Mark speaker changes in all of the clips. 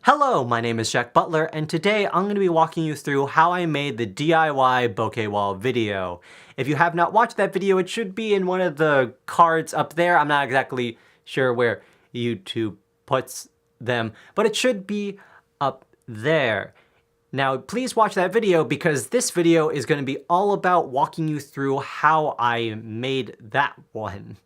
Speaker 1: Hello, my name is Jack Butler, and today I'm going to be walking you through how I made the DIY bokeh wall video. If you have not watched that video, it should be in one of the cards up there. I'm not exactly sure where YouTube puts them, but it should be up there. Now, please watch that video because this video is going to be all about walking you through how I made that one.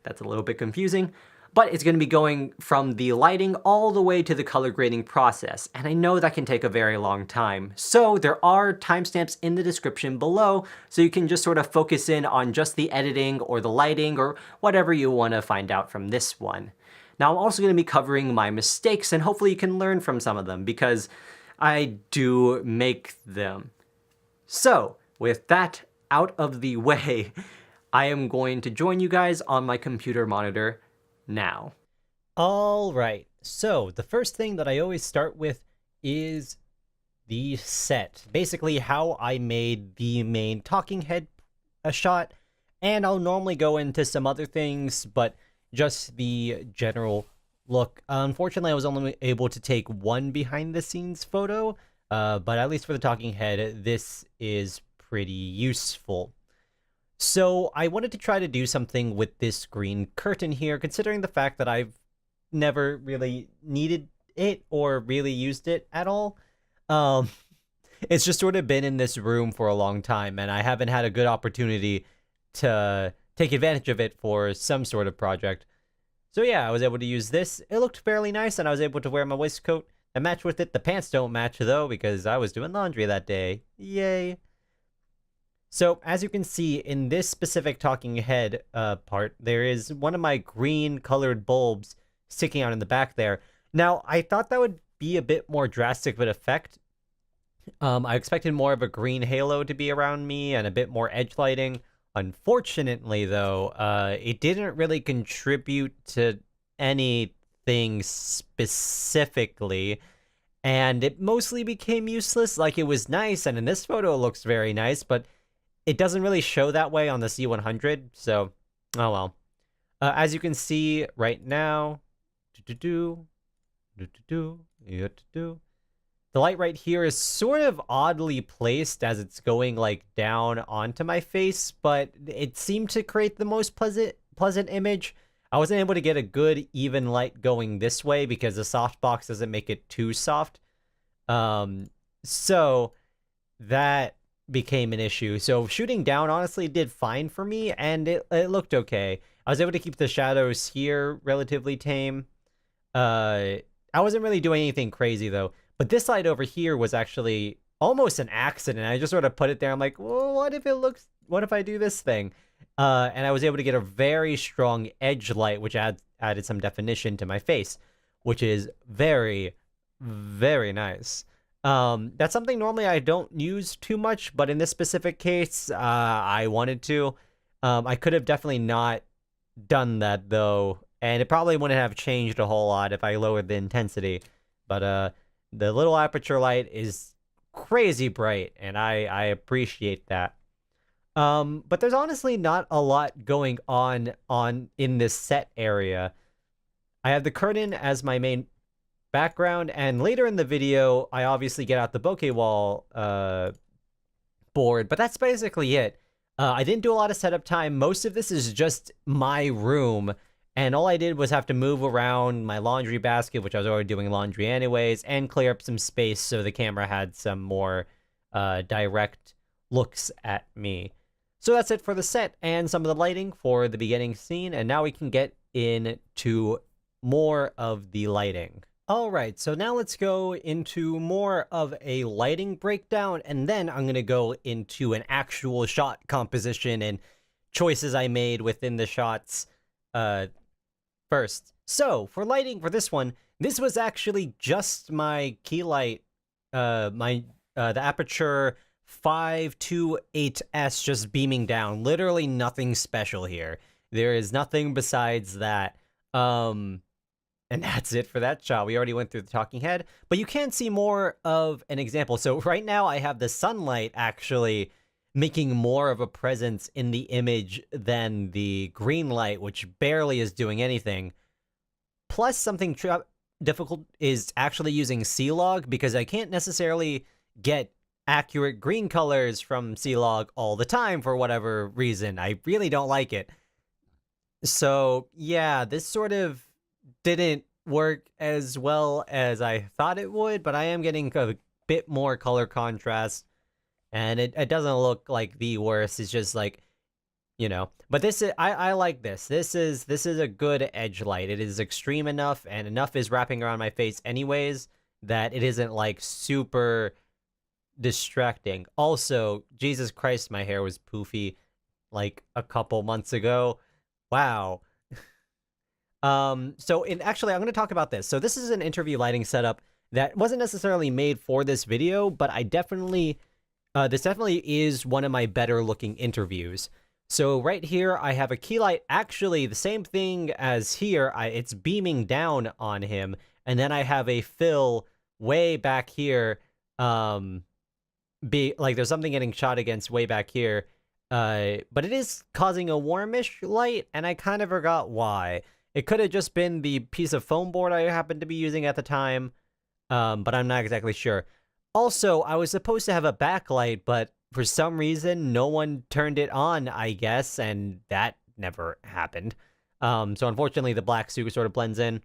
Speaker 1: That's a little bit confusing. But it's going to be going from the lighting all the way to the color grading process, and I know that can take a very long time. So there are timestamps in the description below, so you can just sort of focus in on just the editing or the lighting or whatever you want to find out from this one. Now I'm also going to be covering my mistakes, and hopefully you can learn from some of them, because I do make them. So with that out of the way, I am going to join you guys on my computer monitor now. All right, so the first thing that I always start with is the set. Basically how I made the main talking head a shot, and I'll normally go into some other things, but just the general look. Unfortunately, I was only able to take one behind the scenes photo, but at least for the talking head, this is pretty useful. So I wanted to try to do something with this green curtain here, considering the fact that I've never really needed it or really used it at all. It's just sort of been in this room for a long time, and I haven't had a good opportunity to take advantage of it for some sort of project. So yeah, I was able to use this. It looked fairly nice, and I was able to wear my waistcoat and match with it. The pants don't match, though, because I was doing laundry that day. Yay! So, as you can see, in this specific talking head part, there is one of my green colored bulbs sticking out in the back there. Now, I thought that would be a bit more drastic of an effect. I expected more of a green halo to be around me and a bit more edge lighting. Unfortunately, though, it didn't really contribute to anything specifically, and it mostly became useless. Like, it was nice, and in this photo it looks very nice, but it doesn't really show that way on the C100, so, oh well. As you can see right now, the light right here is sort of oddly placed as it's going, like, down onto my face, but it seemed to create the most pleasant image. I wasn't able to get a good, even light going this way because the softbox doesn't make it too soft. So that became an issue. So shooting down honestly did fine for me, and it looked okay. I was able to keep the shadows here relatively tame. I wasn't really doing anything crazy though, but this light over here was actually almost an accident. I just sort of put it there. I'm like, well, what if I do this thing? And I was able to get a very strong edge light, which added some definition to my face, which is very, very nice. That's something normally I don't use too much, but in this specific case, I wanted to. I could have definitely not done that, though, and it probably wouldn't have changed a whole lot if I lowered the intensity. But the little aperture light is crazy bright, and I appreciate that. But there's honestly not a lot going on in this set area. I have the curtain as my main background, and later in the video I obviously get out the bokeh wall board, but that's basically it. I didn't do a lot of setup time. Most of this is just my room, and all I did was have to move around my laundry basket, which I was already doing laundry anyways, and clear up some space so the camera had some more direct looks at me. So that's it for the set and some of the lighting for the beginning scene, and now we can get into more of the lighting. Alright, so now let's go into more of a lighting breakdown, and then I'm going to go into an actual shot composition and choices I made within the shots first. So, for lighting for this one, this was actually just my key light, the Aperture 528S just beaming down. Literally nothing special here. There is nothing besides that. And that's it for that shot. We already went through the talking head, but you can see more of an example. So right now I have the sunlight actually making more of a presence in the image than the green light, which barely is doing anything. Plus something difficult is actually using C-Log, because I can't necessarily get accurate green colors from C-Log all the time for whatever reason. I really don't like it. So yeah, this sort of didn't work as well as I thought it would, but I am getting a bit more color contrast, and it doesn't look like the worst. It's just like, but this is, I like this. This is a good edge light. It is extreme enough, and enough is wrapping around my face anyways, that it isn't like super distracting. Also, Jesus Christ, my hair was poofy like a couple months ago. Wow. Actually, I'm going to talk about this. So this is an interview lighting setup that wasn't necessarily made for this video, but I definitely, this definitely is one of my better looking interviews. So right here, I have a key light, actually the same thing as here. It's beaming down on him, and then I have a fill way back here. There's something getting shot against way back here. But it is causing a warmish light, and I kind of forgot why. It could have just been the piece of foam board I happened to be using at the time, but I'm not exactly sure. Also, I was supposed to have a backlight, but for some reason, no one turned it on, I guess, and that never happened. So unfortunately, the black suit sort of blends in.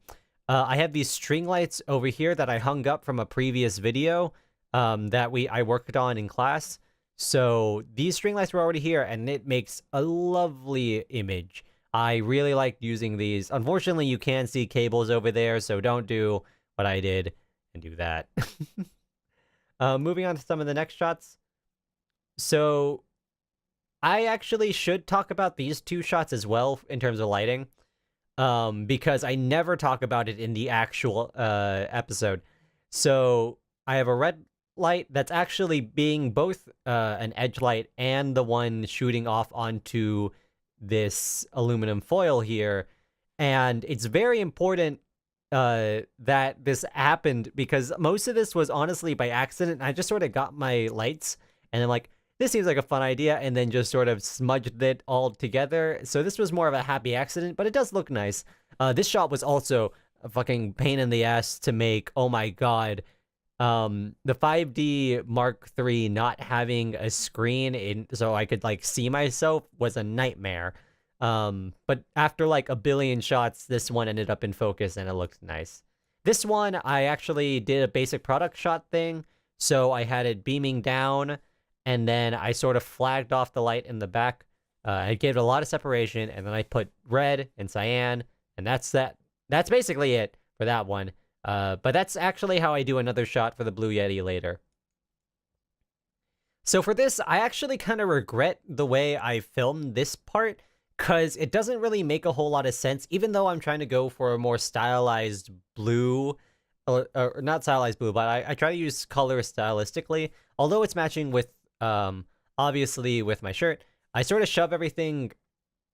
Speaker 1: I have these string lights over here that I hung up from a previous video that I worked on in class. So these string lights were already here, and it makes a lovely image. I really like using these. Unfortunately, you can see cables over there, so don't do what I did and do that. Moving on to some of the next shots. So I actually should talk about these two shots as well in terms of lighting, because I never talk about it in the actual episode. So I have a red light that's actually being both an edge light and the one shooting off onto this aluminum foil here. And it's very important that this happened, because most of this was honestly by accident. I just sort of got my lights and then like, this seems like a fun idea, and then just sort of smudged it all together. So this was more of a happy accident, but it does look nice. This shot was also a fucking pain in the ass to make. Oh my god. The 5D Mark III not having a screen so I could like see myself was a nightmare. But after like a billion shots, this one ended up in focus and it looked nice. This one, I actually did a basic product shot thing. So I had it beaming down, and then I sort of flagged off the light in the back. I gave it a lot of separation, and then I put red and cyan, and that's that. That's basically it for that one. But that's actually how I do another shot for the Blue Yeti later. So for this, I actually kind of regret the way I filmed this part, because it doesn't really make a whole lot of sense, even though I'm trying to go for a more stylized blue, or not stylized blue, but I try to use color stylistically. Although it's matching with, obviously with my shirt, I sort of shove everything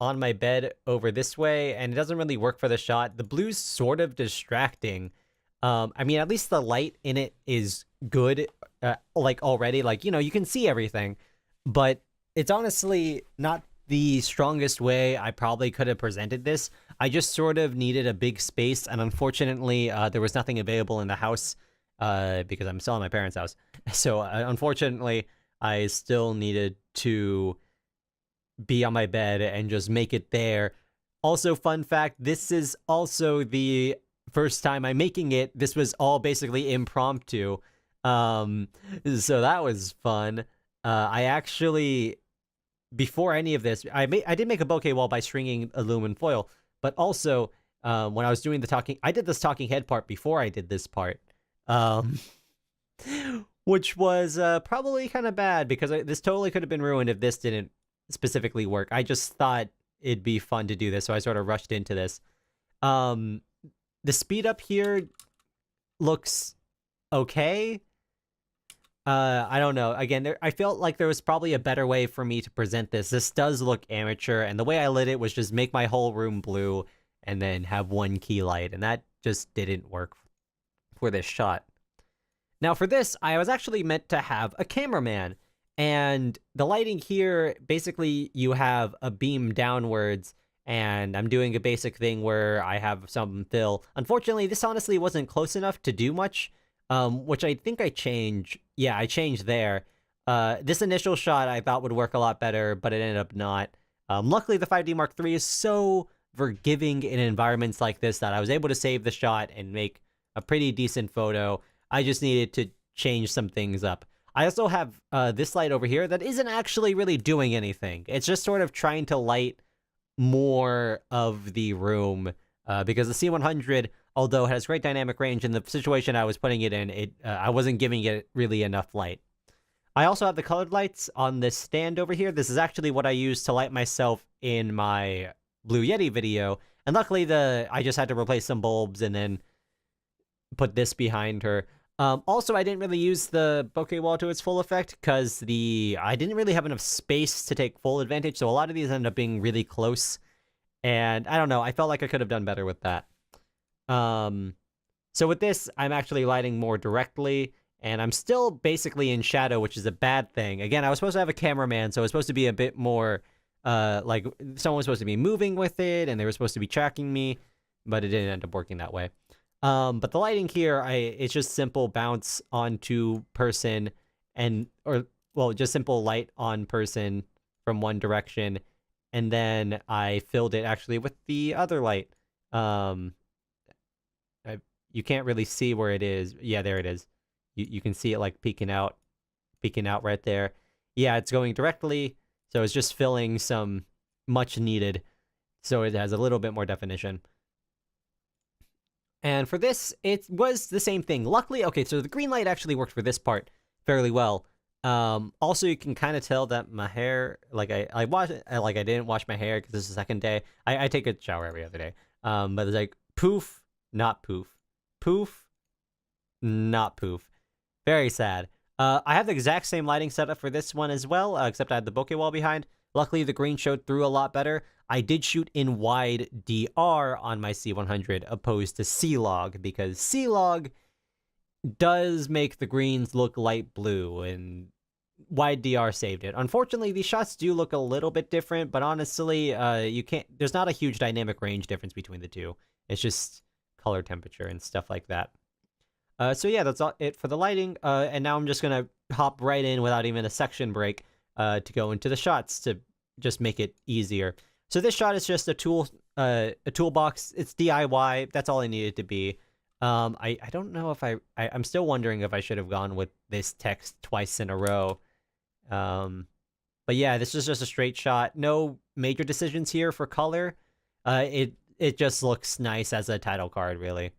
Speaker 1: on my bed over this way, and it doesn't really work for the shot. The blue's sort of distracting. I mean, at least the light in it is good, like already, like, you can see everything, but it's honestly not the strongest way I probably could have presented this. I just sort of needed a big space, and unfortunately, there was nothing available in the house, because I'm still in my parents' house. So unfortunately, I still needed to be on my bed and just make it there. Also, fun fact, this is also the first time I'm making it. This was all basically impromptu. So that was fun. I actually, before any of this, I did make a bokeh wall by stringing aluminum foil, but also when I was doing the talking, I did this talking head part before I did this part, which was probably kind of bad, because this totally could have been ruined if this didn't specifically work. I just thought it'd be fun to do this, so I sort of rushed into this. The speed up here looks okay. I don't know. Again, I felt like there was probably a better way for me to present this. This does look amateur, and the way I lit it was just make my whole room blue and then have one key light, and that just didn't work for this shot. Now for this, I was actually meant to have a cameraman, and the lighting here, basically you have a beam downwards, and I'm doing a basic thing where I have some fill. Unfortunately, this honestly wasn't close enough to do much, which I think I changed. Yeah, I changed there. This initial shot I thought would work a lot better, but it ended up not. Luckily, the 5D Mark III is so forgiving in environments like this that I was able to save the shot and make a pretty decent photo. I just needed to change some things up. I also have this light over here that isn't actually really doing anything. It's just sort of trying to light more of the room because the C100, although it has great dynamic range, in the situation I was putting it in, I wasn't giving it really enough light. I also have the colored lights on this stand over here. This is actually what I used to light myself in my Blue Yeti video, and luckily I just had to replace some bulbs and then put this behind her. Also, I didn't really use the bokeh wall to its full effect because I didn't really have enough space to take full advantage, so a lot of these ended up being really close, and I don't know, I felt like I could have done better with that. So with this, I'm actually lighting more directly, and I'm still basically in shadow, which is a bad thing. Again, I was supposed to have a cameraman, so it was supposed to be a bit more, like, someone was supposed to be moving with it, and they were supposed to be tracking me, but it didn't end up working that way. But the lighting here, it's just simple bounce onto person just simple light on person from one direction. And then I filled it actually with the other light. You can't really see where it is. Yeah, there it is. You can see it like peeking out right there. Yeah, it's going directly. So it's just filling some much needed. So it has a little bit more definition. And for this, it was the same thing. Luckily, okay, so the green light actually worked for this part fairly well. Also, you can kind of tell that my hair, like I didn't wash my hair because this is the second day. I take a shower every other day. But it's like poof, not poof, poof, not poof. Very sad. I have the exact same lighting setup for this one as well, except I had the bokeh wall behind. Luckily, the green showed through a lot better. I did shoot in wide DR on my C100 opposed to C-Log, because C-Log does make the greens look light blue, and wide DR saved it. Unfortunately, these shots do look a little bit different, but honestly, there's not a huge dynamic range difference between the two. It's just color temperature and stuff like that. So yeah, that's it for the lighting, and now I'm just gonna hop right in without even a section break to go into the shots to just make it easier. So this shot is just a toolbox. It's DIY. That's all I needed to be. I don't know if I'm still wondering if I should have gone with this text twice in a row. But yeah, this is just a straight shot. No major decisions here for color. It just looks nice as a title card, really.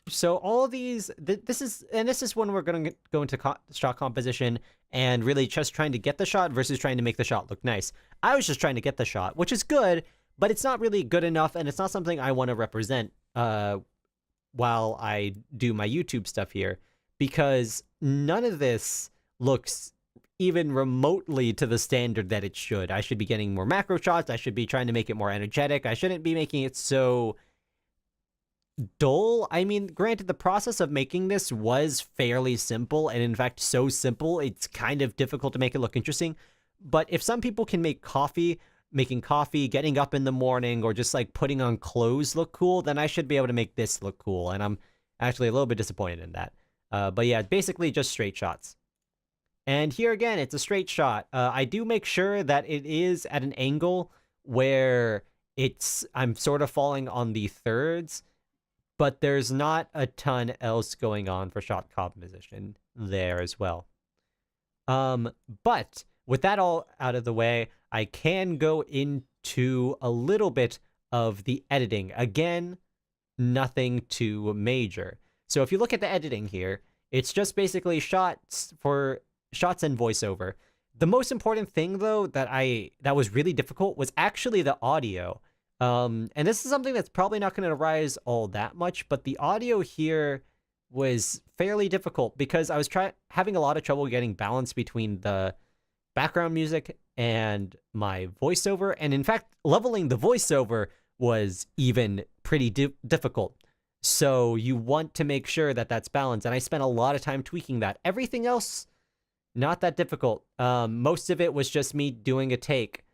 Speaker 1: So all these, this is when we're going to go into shot composition and really just trying to get the shot versus trying to make the shot look nice. I was just trying to get the shot, which is good, but it's not really good enough, and it's not something I want to represent while I do my YouTube stuff here, because none of this looks even remotely to the standard that it should. I should be getting more macro shots. I should be trying to make it more energetic. I shouldn't be making it so dull. I mean, granted, the process of making this was fairly simple, and in fact so simple it's kind of difficult to make it look interesting. But if some people can make making coffee, getting up in the morning, or just like putting on clothes look cool, then I should be able to make this look cool, and I'm actually a little bit disappointed in that. But yeah, basically just straight shots. And here again, it's a straight shot. I do make sure that it is at an angle where I'm sort of falling on the thirds, but there's not a ton else going on for shot composition there as well. But with that all out of the way, I can go into a little bit of the editing. Again, nothing too major. So if you look at the editing here, it's just basically shots and voiceover. The most important thing, though, that was really difficult was actually the audio. And this is something that's probably not going to arise all that much, but the audio here was fairly difficult because I was having a lot of trouble getting balance between the background music and my voiceover. And in fact, leveling the voiceover was even pretty difficult. So you want to make sure that that's balanced. And I spent a lot of time tweaking that. Everything else Not that difficult. Most of it was just me doing a take.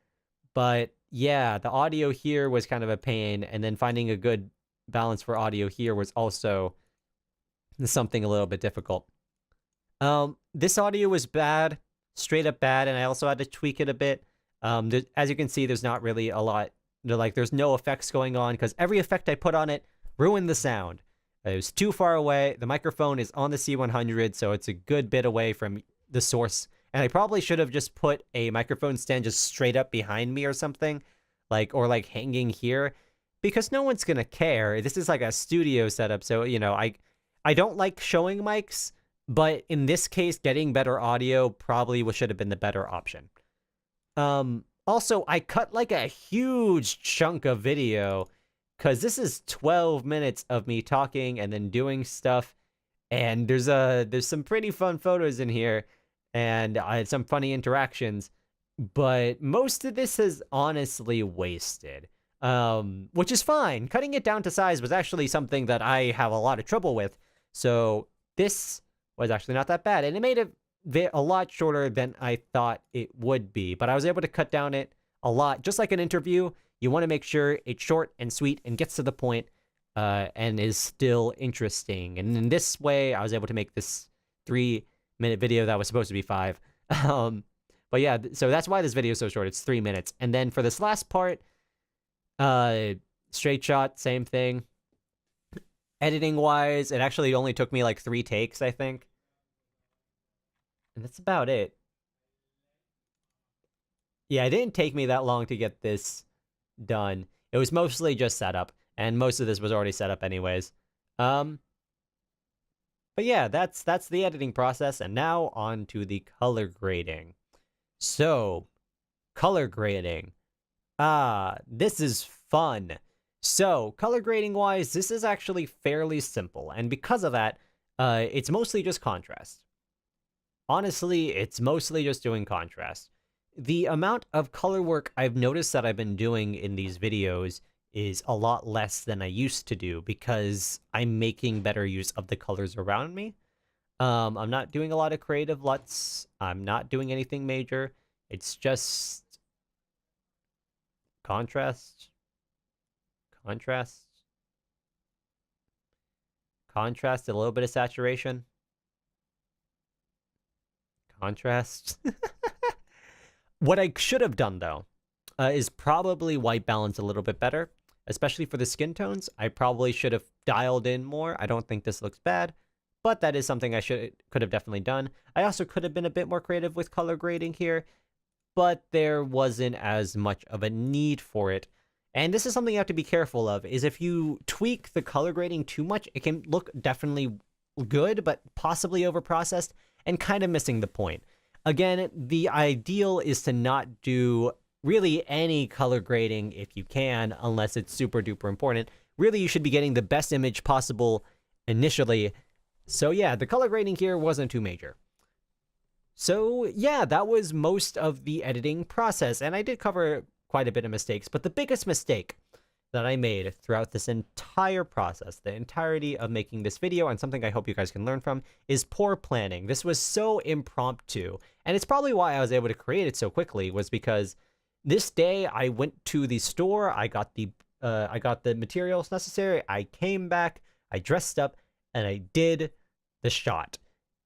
Speaker 1: But yeah, the audio here was kind of a pain, and then finding a good balance for audio here was also something a little bit difficult. This audio was bad, straight up bad, and I also had to tweak it a bit. As you can see, there's not really a lot. There's no effects going on because every effect I put on it ruined the sound. It was too far away. The microphone is on the C100, so it's a good bit away from the source. And I probably should have just put a microphone stand just straight up behind me or something, or hanging here, because no one's gonna care. This is like a studio setup, so I don't like showing mics, but in this case, getting better audio probably should have been the better option. Also, I cut like a huge chunk of video because this is 12 minutes of me talking and then doing stuff, and there's some pretty fun photos in here, and I had some funny interactions, but most of this is honestly wasted, which is fine. Cutting it down to size was actually something that I have a lot of trouble with, so this was actually not that bad, and it made it a lot shorter than I thought it would be, but I was able to cut down it a lot. Just like an interview, you want to make sure it's short and sweet and gets to the point, and is still interesting. And in this way, I was able to make this 3-minute video that was supposed to be 5. But yeah, so that's why this video is so short. It's 3 minutes. And then for this last part, straight shot, same thing. Editing wise, it actually only took me like 3 takes, I think. And that's about it. Yeah, it didn't take me that long to get this done. It was mostly just setup, and most of this was already set up anyways. But yeah, that's the editing process, and now on to the color grading. So, color grading. This is fun. So, color grading wise, this is actually fairly simple, and because of that, it's mostly just contrast. Honestly, it's mostly just doing contrast. The amount of color work I've noticed that I've been doing in these videos is a lot less than I used to do because I'm making better use of the colors around me. I'm not doing a lot of creative LUTs. I'm not doing anything major. It's just contrast, contrast, contrast, a little bit of saturation, contrast. What I should have done, though, is probably white balance a little bit better, especially for the skin tones. I probably should have dialed in more. I don't think this looks bad, but that is something I could have definitely done. I also could have been a bit more creative with color grading here, but there wasn't as much of a need for it. And this is something you have to be careful of, is if you tweak the color grading too much, it can look definitely good, but possibly overprocessed and kind of missing the point. Again, the ideal is to not do really any color grading if you can, unless it's super duper important. Really, you should be getting the best image possible initially. So yeah, the color grading here wasn't too major. So yeah, that was most of the editing process, and I did cover quite a bit of mistakes, but the biggest mistake that I made throughout this entire process, the entirety of making this video, and something I hope you guys can learn from, is poor planning. This was so impromptu, and it's probably why I was able to create it so quickly, was because this day I went to the store, I got the materials necessary, I came back, I dressed up, and I did the shot.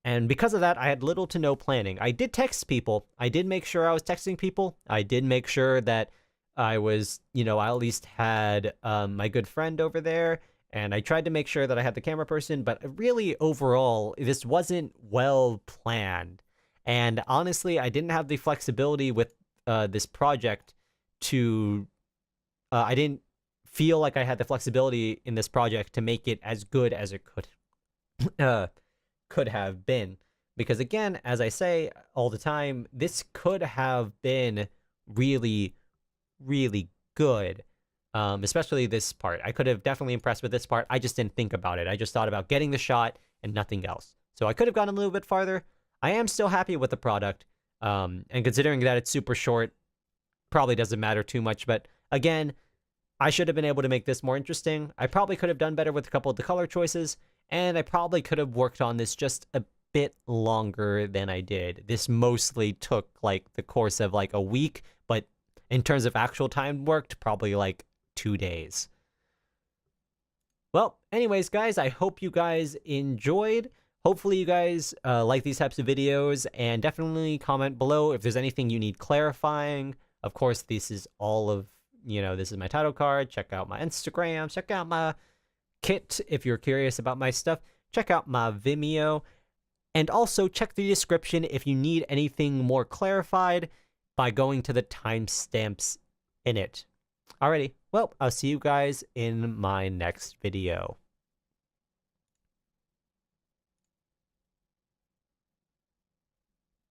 Speaker 1: And because of that, I had little to no planning. I did text people. I did make sure I was texting people. I did make sure that I was, I at least had my good friend over there, and I tried to make sure that I had the camera person, but really overall, this wasn't well planned. And honestly, I didn't have the flexibility with this project to, I didn't feel like I had the flexibility in this project to make it as good as it could have been. Because again, as I say all the time, this could have been really good, especially this part. I could have definitely impressed with this part. I just didn't think about it. I just thought about getting the shot and nothing else. So I could have gone a little bit farther. I am still happy with the product, and considering that it's super short, probably doesn't matter too much. But again, I should have been able to make this more interesting. I probably could have done better with a couple of the color choices, and I probably could have worked on this just a bit longer than I did. This mostly took like the course of like a week, but in terms of actual time worked, probably like 2 days. Well, anyways, guys, I hope you guys enjoyed. Hopefully you guys like these types of videos, and definitely comment below if there's anything you need clarifying. Of course, this is all of, this is my title card. Check out my Instagram. Check out my kit if you're curious about my stuff. Check out my Vimeo. And also check the description if you need anything more clarified by going to the timestamps in it. Alrighty, well, I'll see you guys in my next video.